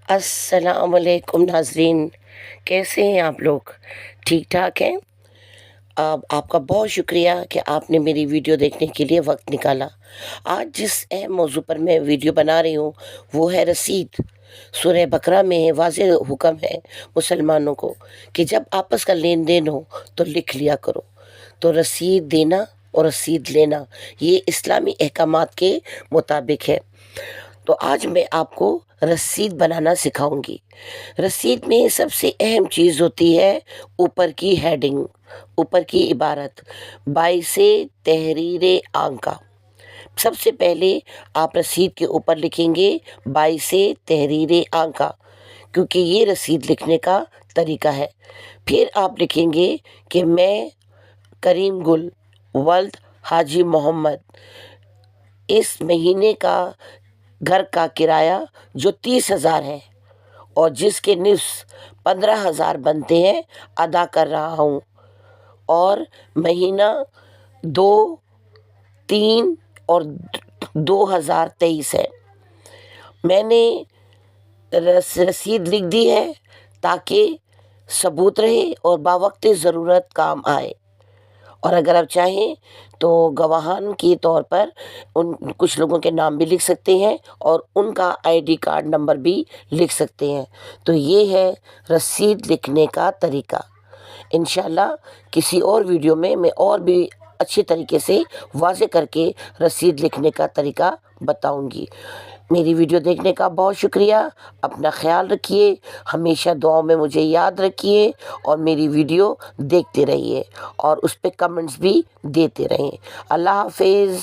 अस्सलाम वालेकुम नाज़रीन, कैसे हैं आप लोग? ठीक ठाक हैं? अब आपका बहुत शुक्रिया कि आपने मेरी वीडियो देखने के लिए वक्त निकाला। आज जिस अहम मौजू पर मैं वीडियो बना रही हूँ वो है रसीद। सूरह बकरा में वाज़ेह हुक्म है मुसलमानों को कि जब आपस का लेन देन हो तो लिख लिया करो। तो रसीद देना और रसीद लेना ये इस्लामी अहकामात के मुताबिक है। तो आज मैं आपको रसीद बनाना सिखाऊंगी। रसीद में सबसे अहम चीज़ होती है ऊपर की हेडिंग, ऊपर की इबारत, बाइसे तहरीर आंका। सबसे पहले आप रसीद के ऊपर लिखेंगे बाइसे तहरीर आंका, क्योंकि ये रसीद लिखने का तरीका है। फिर आप लिखेंगे कि मैं करीम गुल वल्द हाजी मोहम्मद इस महीने का घर का किराया जो 30,000 है और जिसके निस्फ 15,000 बनते हैं अदा कर रहा हूँ, और महीना 2, 3 और 2023 है। मैंने रसीद लिख दी है ताकि सबूत रहे और बावक्त ज़रूरत काम आए। और अगर आप चाहें तो गवाहान के तौर पर उन कुछ लोगों के नाम भी लिख सकते हैं और उनका आईडी कार्ड नंबर भी लिख सकते हैं। तो ये है रसीद लिखने का तरीका। इंशाल्लाह किसी और वीडियो में मैं और भी अच्छी तरीके से वाज़े करके रसीद लिखने का तरीका बताऊंगी। मेरी वीडियो देखने का बहुत शुक्रिया। अपना ख्याल रखिए, हमेशा दुआओं में मुझे याद रखिए और मेरी वीडियो देखते रहिए और उस पर कमेंट्स भी देते रहें। अल्लाह हाफिज़।